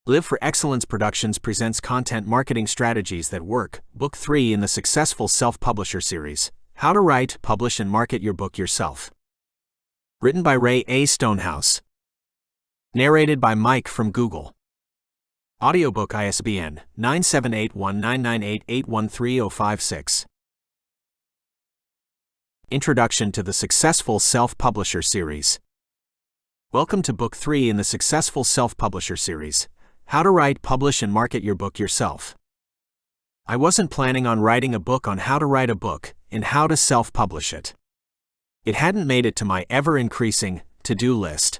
Live for Excellence Productions presents Content Marketing Strategies That Work, Book 3 in the Successful Self-Publisher Series, How to Write, Publish and Market Your Book Yourself. Written by Rae A. Stonehouse. Narrated by Mike from Google. Audiobook ISBN 9781998813056. Introduction to the Successful Self-Publisher Series. Welcome to Book 3 in the Successful Self-Publisher Series, How to Write, Publish and Market Your Book Yourself. I wasn't planning on writing a book on how to write a book and how to self-publish it. It hadn't made it to my ever-increasing to-do list.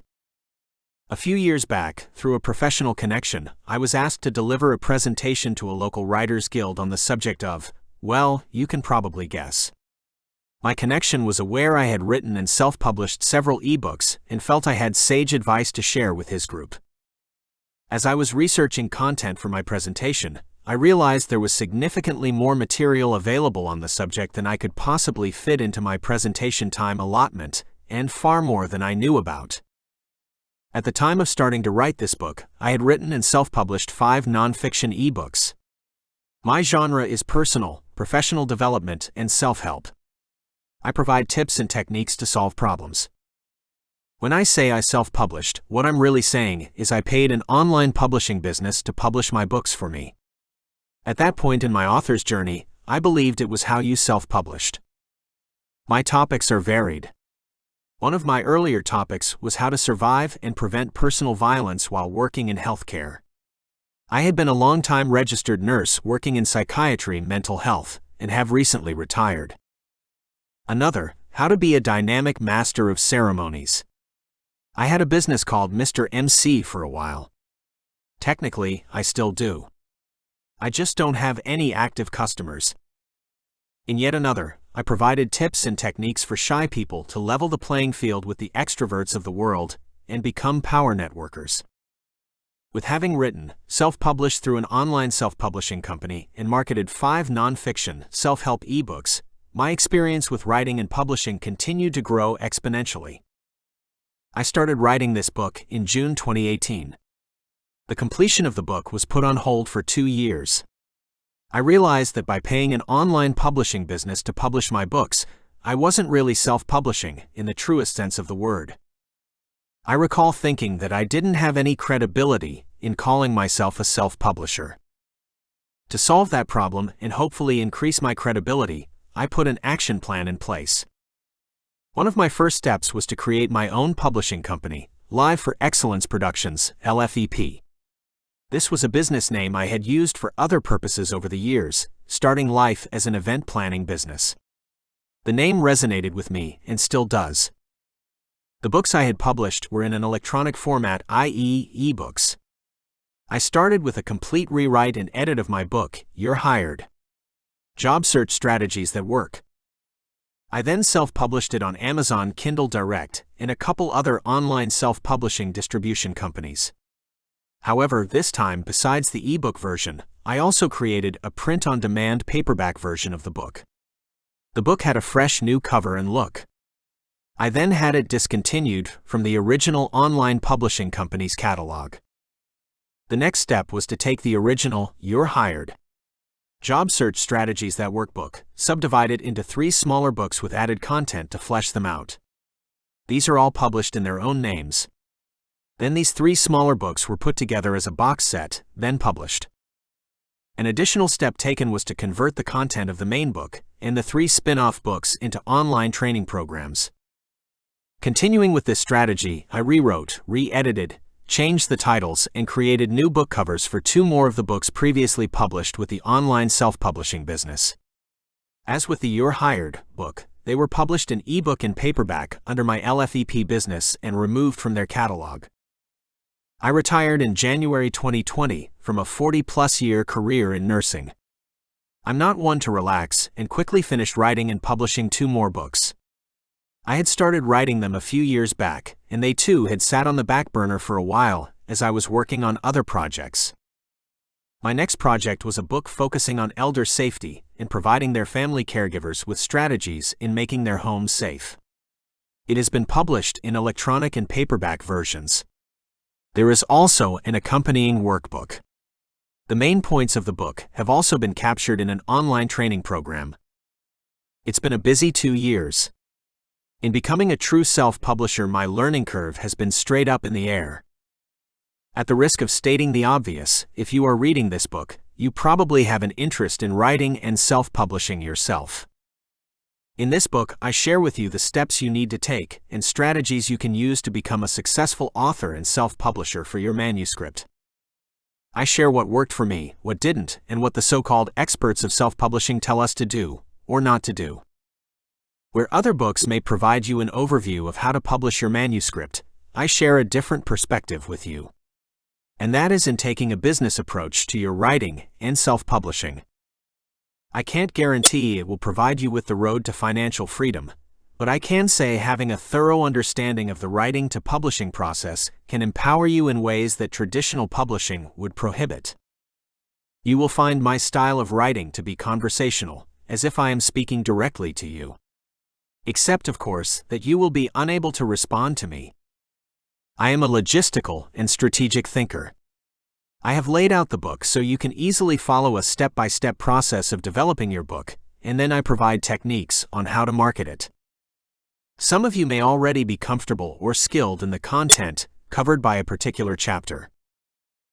A few years back, through a professional connection, I was asked to deliver a presentation to a local writers' guild on the subject of, well, you can probably guess. My connection was aware I had written and self-published several ebooks and felt I had sage advice to share with his group. As I was researching content for my presentation, I realized there was significantly more material available on the subject than I could possibly fit into my presentation time allotment, and far more than I knew about. At the time of starting to write this book, I had written and self-published 5 nonfiction ebooks. My genre is personal, professional development, and self-help. I provide tips and techniques to solve problems. When I say I self-published, what I'm really saying is I paid an online publishing business to publish my books for me. At that point in my author's journey, I believed it was how you self-published. My topics are varied. One of my earlier topics was how to survive and prevent personal violence while working in healthcare. I had been a long-time registered nurse working in psychiatry mental health, and have recently retired. Another, how to be a dynamic master of ceremonies. I had a business called Mr. MC for a while. Technically, I still do. I just don't have any active customers. In yet another, I provided tips and techniques for shy people to level the playing field with the extroverts of the world and become power networkers. With having written, self-published through an online self-publishing company, and marketed 5 nonfiction, self-help ebooks, my experience with writing and publishing continued to grow exponentially. I started writing this book in June 2018. The completion of the book was put on hold for 2 years. I realized that by paying an online publishing business to publish my books, I wasn't really self-publishing in the truest sense of the word. I recall thinking that I didn't have any credibility in calling myself a self-publisher. To solve that problem and hopefully increase my credibility, I put an action plan in place. One of my first steps was to create my own publishing company, Live for Excellence Productions, LFEP. This was a business name I had used for other purposes over the years, starting life as an event planning business. The name resonated with me and still does. The books I had published were in an electronic format, i.e., ebooks. I started with a complete rewrite and edit of my book, You're Hired. Job Search Strategies That Work. I then self-published it on Amazon Kindle Direct and a couple other online self-publishing distribution companies. However, this time, besides the ebook version, I also created a print-on-demand paperback version of the book. The book had a fresh new cover and look. I then had it discontinued from the original online publishing company's catalog. The next step was to take the original You're Hired. Job Search Strategies That Work book, subdivide it into 3 smaller books with added content to flesh them out. These are all published in their own names. Then these 3 smaller books were put together as a box set, then published. An additional step taken was to convert the content of the main book and the 3 spin-off books into online training programs. Continuing with this strategy, I rewrote, re-edited, changed the titles, and created new book covers for 2 more of the books previously published with the online self-publishing business. As with the You're Hired book, they were published in ebook and paperback under my LFEP business and removed from their catalog. I retired in January 2020 from a 40-plus year career in nursing. I'm not one to relax and quickly finished writing and publishing 2 more books. I had started writing them a few years back, and they too had sat on the back burner for a while as I was working on other projects. My next project was a book focusing on elder safety and providing their family caregivers with strategies in making their homes safe. It has been published in electronic and paperback versions. There is also an accompanying workbook. The main points of the book have also been captured in an online training program. It's been a busy 2 years. In becoming a true self-publisher, my learning curve has been straight up in the air. At the risk of stating the obvious, if you are reading this book, you probably have an interest in writing and self-publishing yourself. In this book, I share with you the steps you need to take and strategies you can use to become a successful author and self-publisher for your manuscript. I share what worked for me, what didn't, and what the so-called experts of self-publishing tell us to do, or not to do. Where other books may provide you an overview of how to publish your manuscript, I share a different perspective with you. And that is in taking a business approach to your writing and self-publishing. I can't guarantee it will provide you with the road to financial freedom, but I can say having a thorough understanding of the writing to publishing process can empower you in ways that traditional publishing would prohibit. You will find my style of writing to be conversational, as if I am speaking directly to you. Except, of course, that you will be unable to respond to me. I am a logistical and strategic thinker. I have laid out the book so you can easily follow a step-by-step process of developing your book, and then I provide techniques on how to market it. Some of you may already be comfortable or skilled in the content covered by a particular chapter.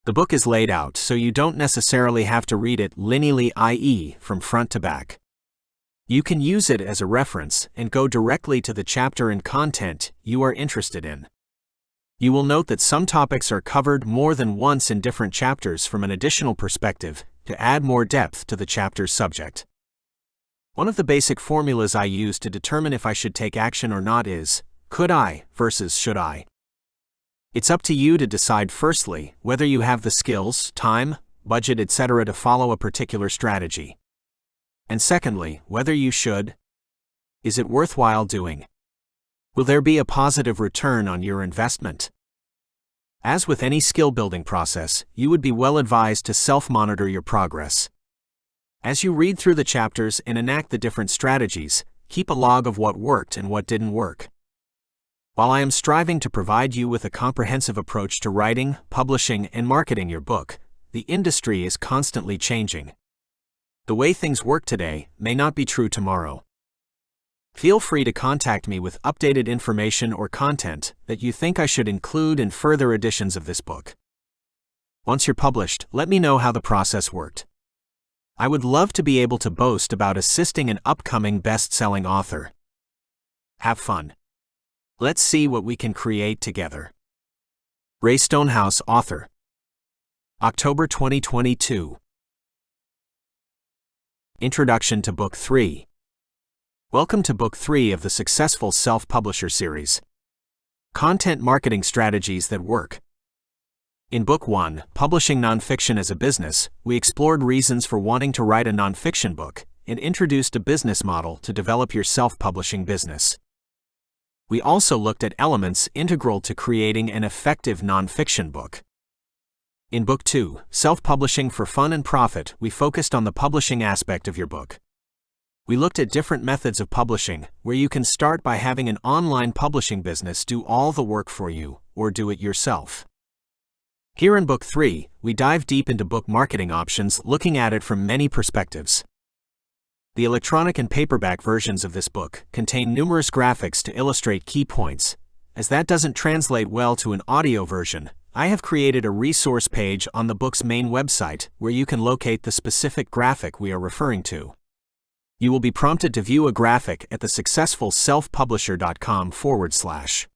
The book is laid out so you don't necessarily have to read it linearly, i.e., from front to back. You can use it as a reference and go directly to the chapter and content you are interested in. You will note that some topics are covered more than once in different chapters from an additional perspective to add more depth to the chapter's subject. One of the basic formulas I use to determine if I should take action or not is, could I versus should I. It's up to you to decide firstly whether you have the skills, time, budget, etc. to follow a particular strategy. And secondly, whether you should. Is it worthwhile doing? Will there be a positive return on your investment? As with any skill-building process, you would be well advised to self-monitor your progress. As you read through the chapters and enact the different strategies, keep a log of what worked and what didn't work. While I am striving to provide you with a comprehensive approach to writing, publishing, and marketing your book, the industry is constantly changing. The way things work today may not be true tomorrow. Feel free to contact me with updated information or content that you think I should include in further editions of this book. Once you're published, let me know how the process worked. I would love to be able to boast about assisting an upcoming best-selling author. Have fun. Let's see what we can create together. Rae Stonehouse, author. October 2022. Introduction to Book 3. Welcome to Book 3 of the Successful Self-Publisher series. Content Marketing Strategies That Work. In Book 1, Publishing Nonfiction as a Business, we explored reasons for wanting to write a nonfiction book and introduced a business model to develop your self-publishing business. We also looked at elements integral to creating an effective nonfiction book. In Book 2, Self-Publishing for Fun and Profit, we focused on the publishing aspect of your book. We looked at different methods of publishing, where you can start by having an online publishing business do all the work for you, or do it yourself. Here in Book 3, we dive deep into book marketing options, looking at it from many perspectives. The electronic and paperback versions of this book contain numerous graphics to illustrate key points. As that doesn't translate well to an audio version, I have created a resource page on the book's main website where you can locate the specific graphic we are referring to. You will be prompted to view a graphic at thesuccessfulselfpublisher.com/.